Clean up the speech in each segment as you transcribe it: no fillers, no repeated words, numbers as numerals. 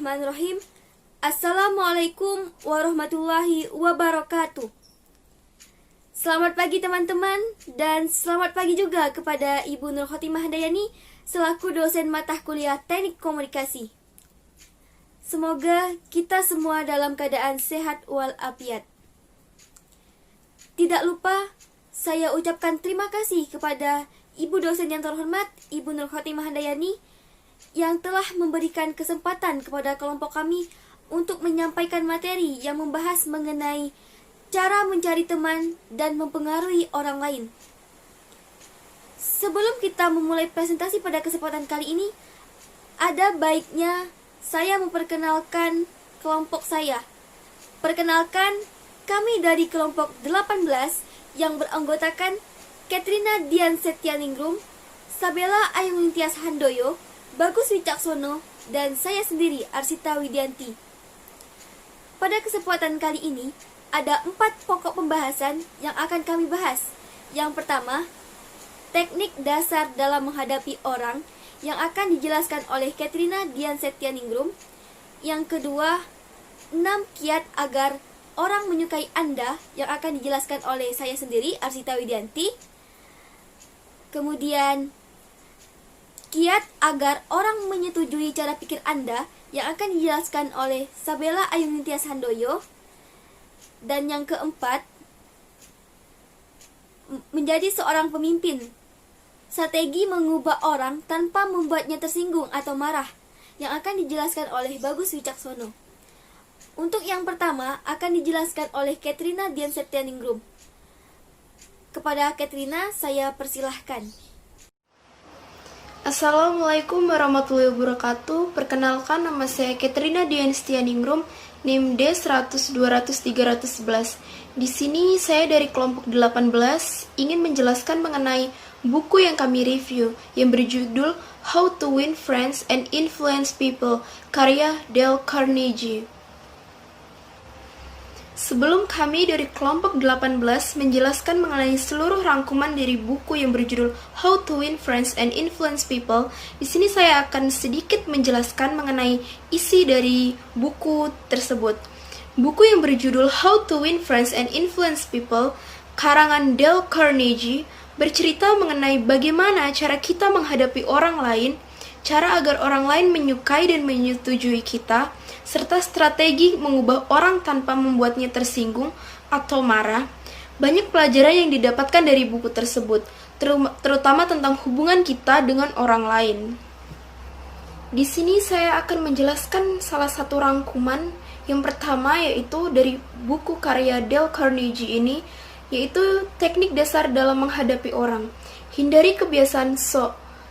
Bismillahirrahmanirrahim. Assalamualaikum warahmatullahi wabarakatuh. Selamat pagi teman-teman, dan selamat pagi juga kepada Ibu Nur Khotimah Handayani selaku dosen mata kuliah Teknik Komunikasi. Semoga kita semua dalam keadaan sehat walafiat. Tidak lupa saya ucapkan terima kasih kepada Ibu dosen yang terhormat Ibu Nur Khotimah Handayani yang telah memberikan kesempatan kepada kelompok kami untuk menyampaikan materi yang membahas mengenai cara mencari teman dan mempengaruhi orang lain. Sebelum kita memulai presentasi pada kesempatan kali ini, ada baiknya saya memperkenalkan kelompok saya. Perkenalkan, kami dari kelompok 18 yang beranggotakan Katrina Dian Setianingrum, Sabella Ayung Nintias Handoyo, Bagus Wicaksono, dan saya sendiri, Arsita Widianti. Pada kesempatan kali ini, ada 4 pokok pembahasan yang akan kami bahas. Yang pertama, teknik dasar dalam menghadapi orang yang akan dijelaskan oleh Katrina Dian Setianingrum. Yang kedua, 6 kiat agar orang menyukai Anda yang akan dijelaskan oleh saya sendiri, Arsita Widianti. Kemudian, kiat agar orang menyetujui cara pikir Anda yang akan dijelaskan oleh Sabella Ayung Nintias Handoyo. Dan yang keempat, menjadi seorang pemimpin. Strategi mengubah orang tanpa membuatnya tersinggung atau marah yang akan dijelaskan oleh Bagus Wicaksono. Untuk yang pertama akan dijelaskan oleh Katrina Dian Setianingrum. Kepada Katrina saya persilahkan. Assalamualaikum warahmatullahi wabarakatuh. Perkenalkan, nama saya Katrina Dian Setianingrum, NIM D100-200-311. Di sini saya dari kelompok 18 ingin menjelaskan mengenai buku yang kami review yang berjudul How to Win Friends and Influence People, karya Dale Carnegie. Sebelum kami dari kelompok 18 menjelaskan mengenai seluruh rangkuman dari buku yang berjudul How to Win Friends and Influence People, di sini saya akan sedikit menjelaskan mengenai isi dari buku tersebut. Buku yang berjudul How to Win Friends and Influence People, karangan Dale Carnegie, bercerita mengenai bagaimana cara kita menghadapi orang lain, cara agar orang lain menyukai dan menyetujui kita, serta strategi mengubah orang tanpa membuatnya tersinggung atau marah. Banyak pelajaran yang didapatkan dari buku tersebut, terutama tentang hubungan kita dengan orang lain. Di sini saya akan menjelaskan salah satu rangkuman. Yang pertama yaitu dari buku karya Dale Carnegie ini, yaitu teknik dasar dalam menghadapi orang. Hindari kebiasaan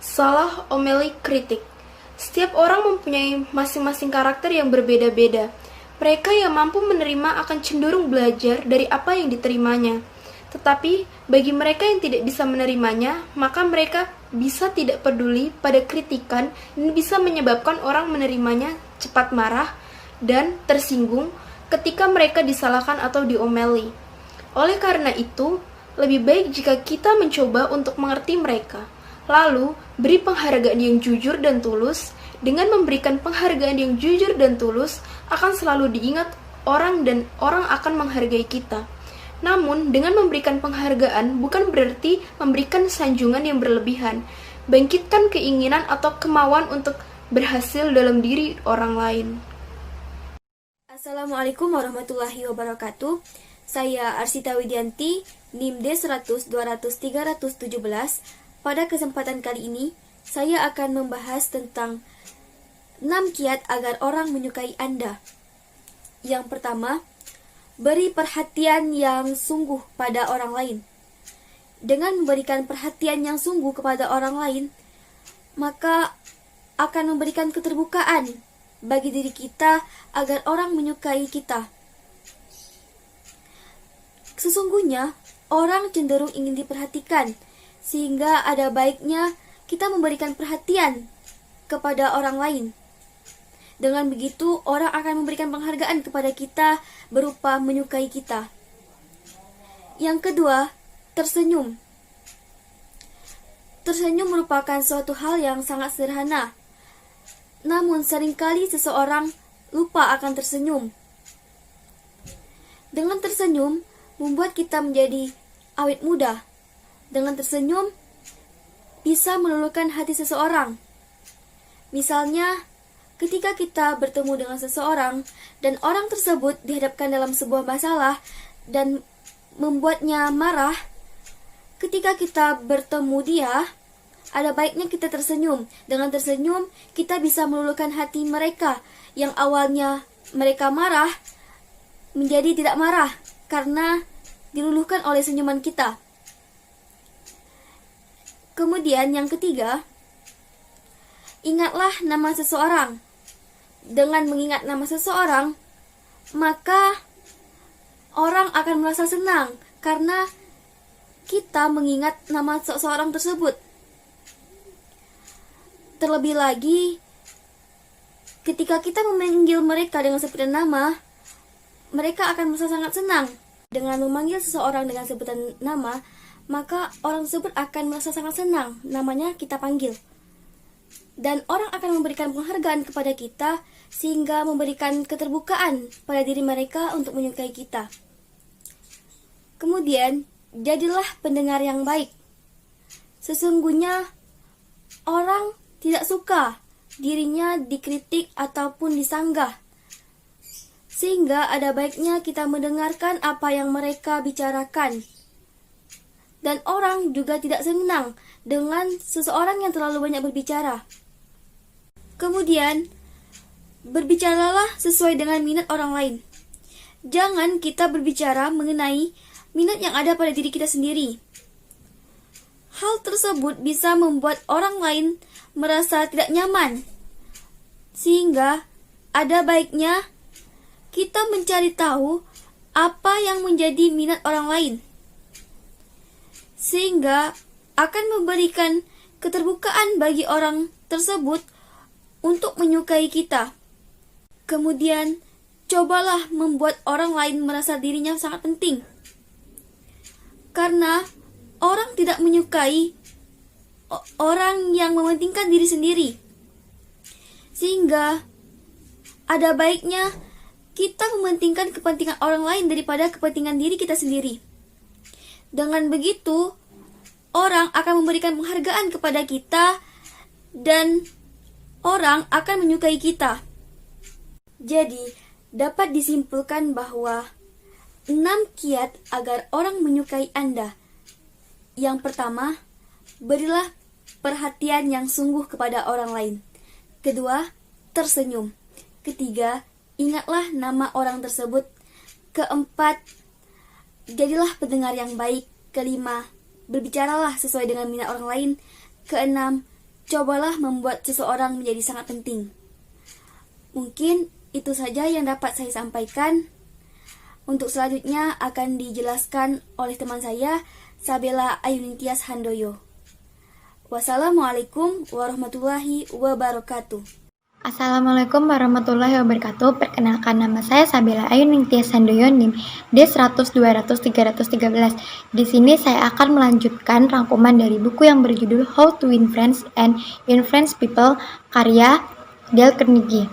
salah omeli kritik. Setiap orang mempunyai masing-masing karakter yang berbeda-beda. Mereka yang mampu menerima akan cenderung belajar dari apa yang diterimanya. Tetapi, bagi mereka yang tidak bisa menerimanya, maka mereka bisa tidak peduli pada kritikan dan bisa menyebabkan orang menerimanya cepat marah dan tersinggung ketika mereka disalahkan atau diomeli. Oleh karena itu, lebih baik jika kita mencoba untuk mengerti mereka. Lalu, beri penghargaan yang jujur dan tulus. Dengan memberikan penghargaan yang jujur dan tulus, akan selalu diingat orang dan orang akan menghargai kita. Namun, dengan memberikan penghargaan bukan berarti memberikan sanjungan yang berlebihan. Bangkitkan keinginan atau kemauan untuk berhasil dalam diri orang lain. Assalamualaikum warahmatullahi wabarakatuh. Saya Arsita Widianti, NIM D100-200-317. Pada kesempatan kali ini, saya akan membahas tentang 6 kiat agar orang menyukai Anda. Yang pertama, beri perhatian yang sungguh pada orang lain. Dengan memberikan perhatian yang sungguh kepada orang lain, maka akan memberikan keterbukaan bagi diri kita agar orang menyukai kita. Sesungguhnya, orang cenderung ingin diperhatikan, sehingga ada baiknya kita memberikan perhatian kepada orang lain. Dengan begitu, orang akan memberikan penghargaan kepada kita berupa menyukai kita. Yang kedua, tersenyum. Tersenyum merupakan suatu hal yang sangat sederhana. namun seringkali seseorang lupa akan tersenyum. Dengan tersenyum, membuat kita menjadi awet muda. Dengan tersenyum, bisa meluluhkan hati seseorang. Misalnya, ketika kita bertemu dengan seseorang dan orang tersebut dihadapkan dalam sebuah masalah dan membuatnya marah, ketika kita bertemu dia, ada baiknya kita tersenyum. Dengan tersenyum, kita bisa meluluhkan hati mereka yang awalnya mereka marah menjadi tidak marah karena diluluhkan oleh senyuman kita. Kemudian yang ketiga, ingatlah nama seseorang. Dengan mengingat nama seseorang, maka orang akan merasa senang karena kita mengingat nama seseorang tersebut. Terlebih lagi, ketika kita memanggil mereka dengan sebutan nama, mereka akan merasa sangat senang. Dengan memanggil seseorang dengan sebutan nama, maka orang tersebut akan merasa sangat senang namanya kita panggil. Dan orang akan memberikan penghargaan kepada kita sehingga memberikan keterbukaan pada diri mereka untuk menyukai kita. Kemudian, jadilah pendengar yang baik. Sesungguhnya, orang tidak suka dirinya dikritik ataupun disanggah. Sehingga ada baiknya kita mendengarkan apa yang mereka bicarakan. Dan orang juga tidak senang dengan seseorang yang terlalu banyak berbicara. Kemudian, berbicaralah sesuai dengan minat orang lain. Jangan kita berbicara mengenai minat yang ada pada diri kita sendiri. Hal tersebut bisa membuat orang lain merasa tidak nyaman. Sehingga, ada baiknya kita mencari tahu apa yang menjadi minat orang lain. Sehingga akan memberikan keterbukaan bagi orang tersebut untuk menyukai kita. Kemudian, cobalah membuat orang lain merasa dirinya sangat penting. Karena orang tidak menyukai orang yang mementingkan diri sendiri. Sehingga ada baiknya kita mementingkan kepentingan orang lain daripada kepentingan diri kita sendiri. Dengan begitu, orang akan memberikan penghargaan kepada kita dan orang akan menyukai kita. Jadi, dapat disimpulkan bahwa 6 kiat agar orang menyukai Anda. Yang pertama, berilah perhatian yang sungguh kepada orang lain. Kedua, tersenyum. Ketiga, ingatlah nama orang tersebut. Keempat, jadilah pendengar yang baik. Kelima, berbicaralah sesuai dengan minat orang lain. Keenam, cobalah membuat seseorang menjadi sangat penting. Mungkin itu saja yang dapat saya sampaikan. Untuk selanjutnya akan dijelaskan oleh teman saya, Sabella Ayunintias Handoyo. Wassalamualaikum warahmatullahi wabarakatuh. Assalamualaikum warahmatullahi wabarakatuh. Perkenalkan, nama saya Sabella Ayunintias Handoyo, NIM D100-200-313. Di sini saya akan melanjutkan rangkuman dari buku yang berjudul How to Win Friends and Influence People karya Dale Carnegie.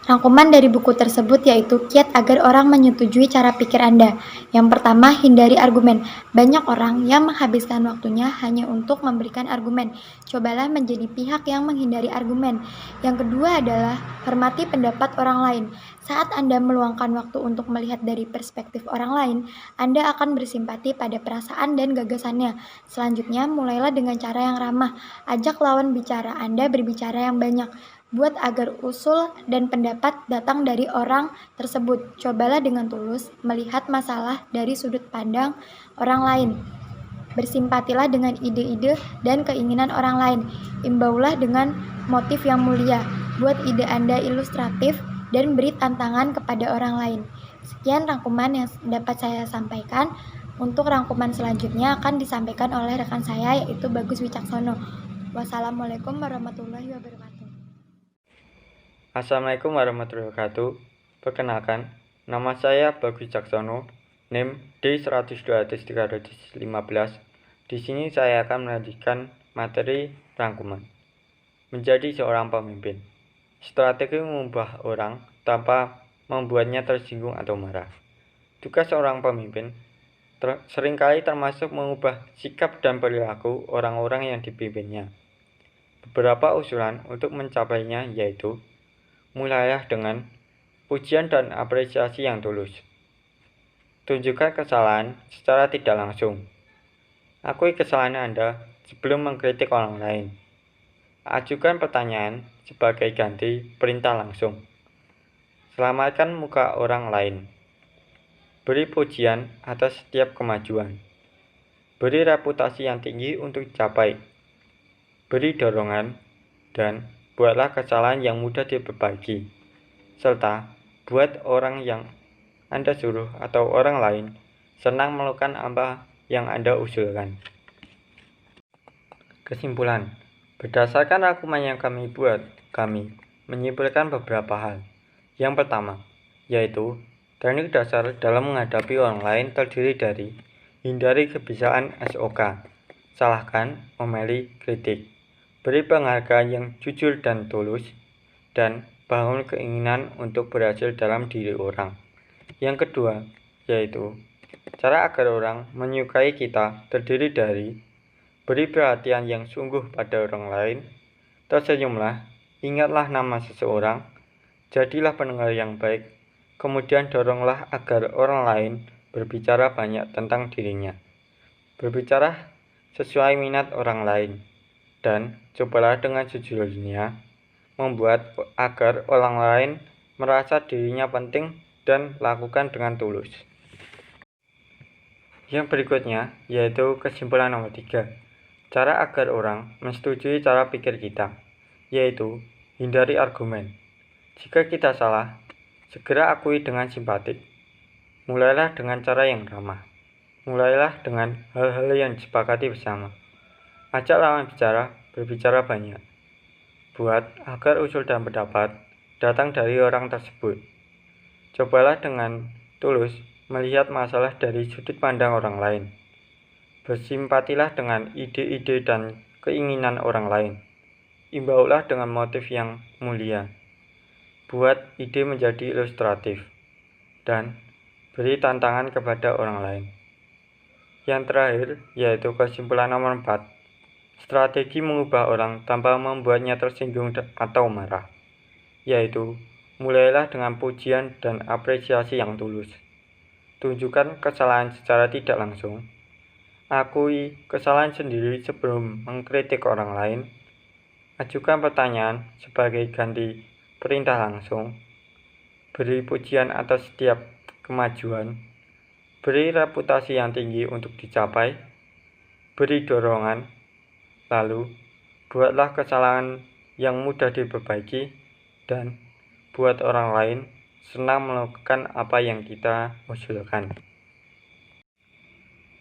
Rangkuman dari buku tersebut yaitu kiat agar orang menyetujui cara pikir Anda. Yang pertama, hindari argumen. Banyak orang yang menghabiskan waktunya hanya untuk memberikan argumen. Cobalah menjadi pihak yang menghindari argumen. Yang kedua adalah hormati pendapat orang lain. Saat Anda meluangkan waktu untuk melihat dari perspektif orang lain, Anda akan bersimpati pada perasaan dan gagasannya. Selanjutnya, mulailah dengan cara yang ramah. Ajak lawan bicara Anda berbicara yang banyak. Buat agar usul dan pendapat datang dari orang tersebut. Cobalah dengan tulus melihat masalah dari sudut pandang orang lain. Bersimpatilah dengan ide-ide dan keinginan orang lain. Imbaulah dengan motif yang mulia. Buat ide Anda ilustratif dan beri tantangan kepada orang lain. Sekian rangkuman yang dapat saya sampaikan. Untuk rangkuman selanjutnya akan disampaikan oleh rekan saya yaitu Bagus Wicaksono. Wassalamualaikum warahmatullahi wabarakatuh. Assalamualaikum warahmatullahi wabarakatuh. Perkenalkan, nama saya Bagus Wicaksono, NIM D100-200-315. Di sini saya akan melanjutkan materi rangkuman. Menjadi seorang pemimpin. strategi mengubah orang tanpa membuatnya tersinggung atau marah. Tugas seorang pemimpin seringkali termasuk mengubah sikap dan perilaku orang-orang yang dipimpinnya. Beberapa usulan untuk mencapainya yaitu: mulailah dengan pujian dan apresiasi yang tulus. Tunjukkan kesalahan secara tidak langsung. Akui kesalahan Anda sebelum mengkritik orang lain. Ajukan pertanyaan sebagai ganti perintah langsung. Selamatkan muka orang lain. Beri pujian atas setiap kemajuan. Beri reputasi yang tinggi untuk dicapai. Beri dorongan dan buatlah kesalahan yang mudah diperbaiki. Serta buat orang yang Anda suruh atau orang lain senang melakukan apa yang Anda usulkan. Kesimpulan, berdasarkan rangkuman yang kami buat, kami menyimpulkan beberapa hal. Yang pertama, yaitu teknik dasar dalam menghadapi orang lain terdiri dari hindari kebiasaan SOK, salahkan, omeli, kritik, beri penghargaan yang jujur dan tulus, dan bangun keinginan untuk berhasil dalam diri orang. Yang kedua, yaitu cara agar orang menyukai kita terdiri dari beri perhatian yang sungguh pada orang lain, tersenyumlah, ingatlah nama seseorang, jadilah pendengar yang baik, kemudian doronglah agar orang lain berbicara banyak tentang dirinya. Berbicara sesuai minat orang lain, dan cobalah dengan sejujurnya membuat agar orang lain merasa dirinya penting dan lakukan dengan tulus. Yang berikutnya yaitu kesimpulan nomor 3. Cara agar orang menyetujui cara pikir kita, yaitu hindari argumen. Jika kita salah, segera akui dengan simpatik. Mulailah dengan cara yang ramah. Mulailah dengan hal-hal yang disepakati bersama. Ajak lawan bicara berbicara banyak. Buat agar usul dan pendapat datang dari orang tersebut. Cobalah dengan tulus melihat masalah dari sudut pandang orang lain. Bersimpatilah dengan ide-ide dan keinginan orang lain. Imbaulah dengan motif yang mulia. Buat ide menjadi ilustratif, dan beri tantangan kepada orang lain. Yang terakhir, yaitu kesimpulan nomor 4. Strategi mengubah orang tanpa membuatnya tersinggung atau marah, yaitu mulailah dengan pujian dan apresiasi yang tulus. Tunjukkan kesalahan secara tidak langsung. Akui kesalahan sendiri sebelum mengkritik orang lain. Ajukan pertanyaan sebagai ganti perintah langsung, beri pujian atas setiap kemajuan, beri reputasi yang tinggi untuk dicapai, beri dorongan, lalu buatlah kesalahan yang mudah diperbaiki, dan buat orang lain senang melakukan apa yang kita usulkan.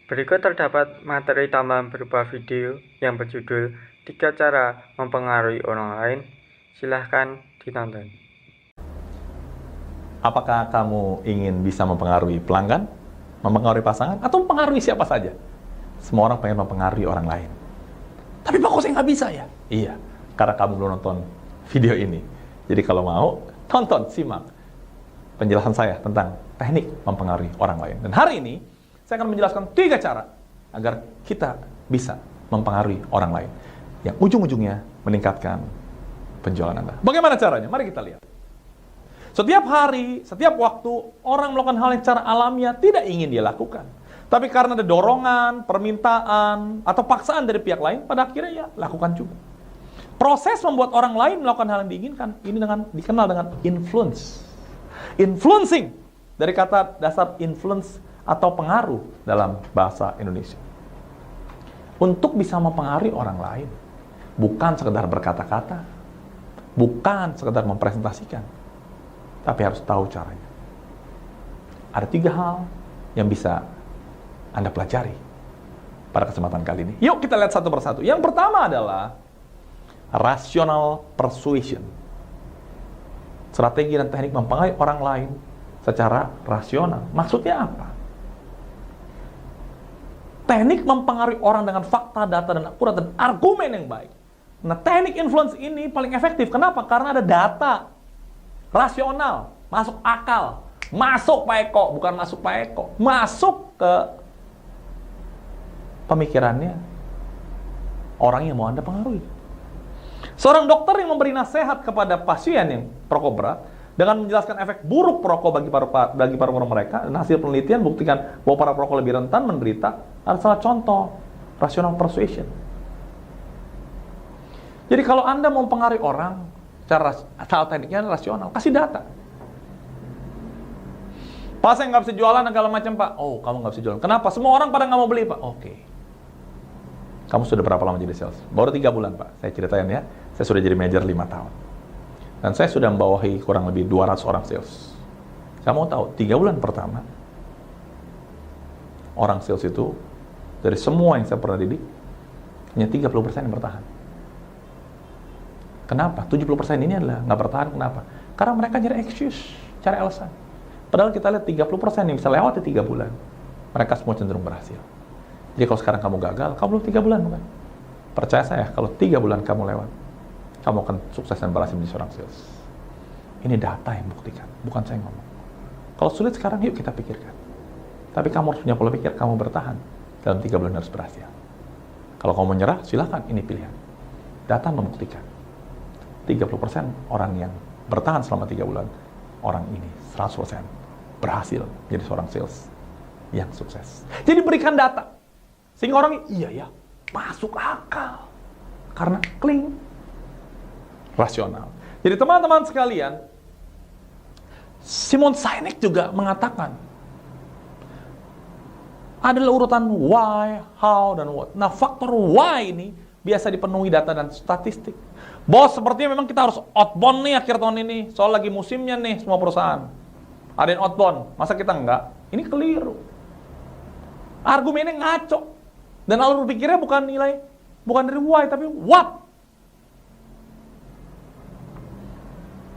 Berikut terdapat materi tambahan berupa video yang berjudul 3 cara mempengaruhi orang lain. Silahkan ditonton. Apakah kamu ingin bisa mempengaruhi pelanggan, mempengaruhi pasangan, atau mempengaruhi siapa saja? Semua orang pengen mempengaruhi orang lain. Tapi Pak, kok saya nggak bisa ya? Iya, karena kamu belum nonton video ini. Jadi kalau mau, tonton, simak penjelasan saya tentang teknik mempengaruhi orang lain. Dan hari ini, saya akan menjelaskan 3 cara agar kita bisa mempengaruhi orang lain, yang ujung-ujungnya meningkatkan penjualan Anda. Bagaimana caranya? Mari kita lihat. Setiap hari, setiap waktu, orang melakukan hal yang secara alamiah tidak ingin dia lakukan. Tapi karena ada dorongan, permintaan, atau paksaan dari pihak lain, pada akhirnya ya lakukan juga. Proses membuat orang lain melakukan hal yang diinginkan, ini dikenal dengan influence. Influencing, dari kata dasar influence atau pengaruh dalam bahasa Indonesia. Untuk bisa mempengaruhi orang lain, bukan sekedar berkata-kata, bukan sekedar mempresentasikan, tapi harus tahu caranya. Ada 3 hal yang bisa Anda pelajari pada kesempatan kali ini. Yuk kita lihat satu persatu. Yang pertama adalah rational persuasion. Strategi dan teknik mempengaruhi orang lain secara rasional. Maksudnya apa? Teknik mempengaruhi orang dengan fakta, data, dan akurat, dan argumen yang baik Nah, teknik influence ini paling efektif. Kenapa? Karena ada data. Rasional. Masuk akal. Masuk Pak Eko. Bukan masuk Pak Eko. Masuk ke pemikirannya orang yang mau Anda pengaruhi. Seorang dokter yang memberi nasihat kepada pasien yang perokok berat dengan menjelaskan efek buruk perokok bagi paru-paru mereka, dan hasil penelitian buktikan bahwa para perokok lebih rentan menderita, adalah salah contoh rational persuasion. Jadi kalau Anda mau mempengaruhi orang, cara tekniknya rasional, kasih data. Pak, saya nggak bisa jualan segala macam, Pak. Oh, kamu nggak bisa jualan. Kenapa? Semua orang pada nggak mau beli, Pak. Oke. Kamu sudah berapa lama jadi sales? Baru 3 bulan, Pak. Saya ceritain ya. Saya sudah jadi manajer 5 tahun. Dan saya sudah membawahi kurang lebih 200 orang sales. Kamu tahu, 3 bulan pertama, orang sales itu, dari semua yang saya pernah didik, hanya 30% yang bertahan. Kenapa? 70% ini adalah nggak bertahan, kenapa? Karena mereka cari excuse, cari alasan. Padahal kita lihat 30% yang bisa lewati 3 bulan, mereka semua cenderung berhasil. Jadi kalau sekarang kamu gagal, kamu belum 3 bulan bukan? Percaya saya, kalau 3 bulan kamu lewat, kamu akan sukses dan berhasil menjadi seorang sales. Ini data yang buktikan, bukan saya ngomong. Kalau sulit sekarang, yuk kita pikirkan. Tapi kamu harus punya pola pikir, kamu bertahan. Dalam 3 bulan harus berhasil. Kalau kamu menyerah, silakan, ini pilihan. Data membuktikan. 30% orang yang bertahan selama 3 bulan, orang ini 100% berhasil menjadi seorang sales yang sukses. Jadi berikan data. Sehingga orang, iya ya, masuk akal. Karena clean. Rasional. Jadi teman-teman sekalian, Simon Sinek juga mengatakan adalah urutan why, how, dan what. Nah, faktor why ini biasa dipenuhi data dan statistik. Bos, sepertinya memang kita harus outbound nih akhir tahun ini. Soal lagi musimnya nih semua perusahaan. Ada yang outbound, masa kita enggak? Ini keliru. Argumennya ngaco. Dan alur berpikirnya bukan dari why, tapi what.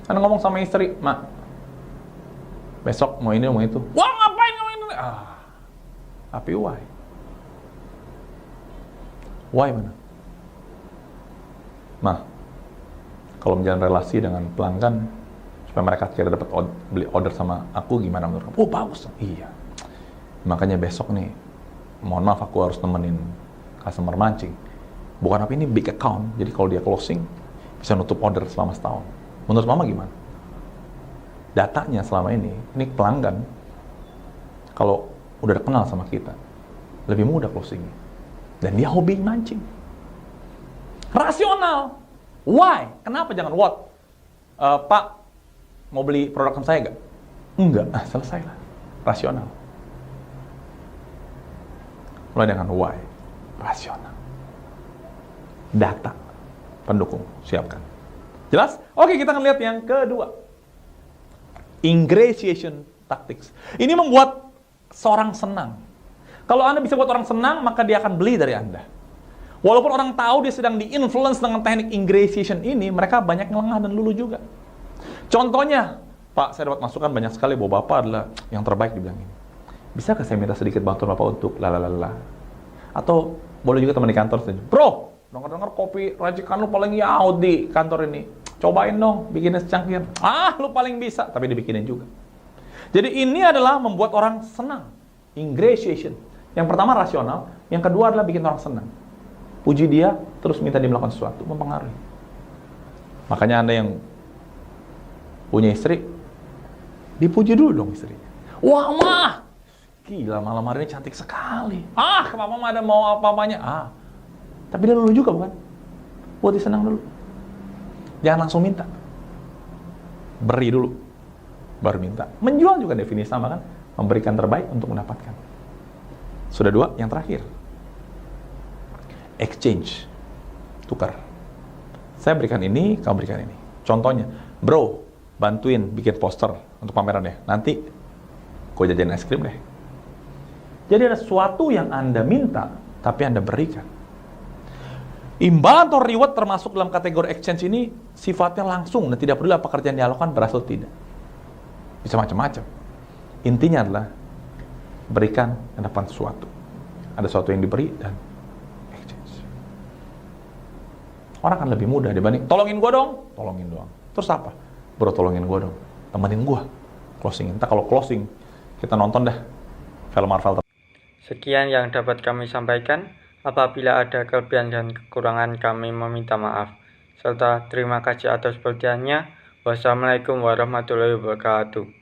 Anda ngomong sama istri, Mak, besok mau ini, mau itu. Wah, ngapain kamu ini? Tapi why? Why mana? Nah, kalau menjalin relasi dengan pelanggan, supaya mereka akhirnya dapat beli order sama aku, gimana menurut kamu? Oh, bagus. Iya. Makanya besok nih, mohon maaf aku harus nemenin customer mancing. Bukan apa, ini big account, jadi kalau dia closing, bisa nutup order selama setahun. Menurut Mama gimana? Datanya selama ini pelanggan, kalau udah kenal sama kita, lebih mudah closingnya. Dan dia hobi mancing. Rasional. Why? Kenapa jangan what? Pak, mau beli produk saya nggak? Enggak. Selesailah. Rasional. Mulai dengan why. Rasional. Data. Pendukung. Siapkan. Jelas? Oke, kita akan lihat yang kedua. Ingratiation tactics. Ini membuat seorang senang. Kalau Anda bisa buat orang senang, maka dia akan beli dari Anda. Walaupun orang tahu dia sedang di-influence dengan teknik ingratiation ini, mereka banyak ngelengah dan luluh juga. Contohnya, Pak, saya dapat masukan banyak sekali bahwa Bapak adalah yang terbaik dibilang ini. Bisakah saya minta sedikit bantuan Bapak untuk lalalala? Atau boleh juga teman di kantor saja. Bro, dengar-dengar kopi racikan lu paling yaud di kantor ini. Cobain dong, bikinnya secangkir. Lu paling bisa, tapi dibikinin juga. Jadi ini adalah membuat orang senang. Ingratiation. Yang pertama rasional, yang kedua adalah bikin orang senang. Puji dia, terus minta dia melakukan sesuatu, mempengaruhi. Makanya Anda yang punya istri, dipuji dulu dong istrinya. Wah, Mah, gila malam hari ini cantik sekali. Papa mah ada mau apa-apanya. Tapi dia dulu juga bukan? Buat dia senang dulu. Jangan langsung minta. Beri dulu, baru minta. Menjual juga definisi sama kan? Memberikan terbaik untuk mendapatkan. Sudah 2, yang terakhir. Exchange. Tukar. Saya berikan ini, kamu berikan ini. Contohnya, bro, bantuin bikin poster untuk pameran ya. Nanti, gue jajanin es krim deh. Jadi ada sesuatu yang Anda minta, tapi Anda berikan. Imbalan atau reward termasuk dalam kategori exchange ini sifatnya langsung dan tidak peduli apa kerjaan dilakukan berhasil atau tidak. Bisa macam-macam. Intinya adalah berikan dan dapat sesuatu. Ada sesuatu yang diberi dan exchange. Orang kan lebih mudah dibanding, tolongin gue dong, tolongin doang. Terus apa? Bro, tolongin gue dong, temenin gue, closing. Entah kalau closing, kita nonton dah film Marvel. Sekian yang dapat kami sampaikan. Apabila ada kelebihan dan kekurangan, kami meminta maaf. Serta terima kasih atas perhatiannya. Wassalamualaikum warahmatullahi wabarakatuh.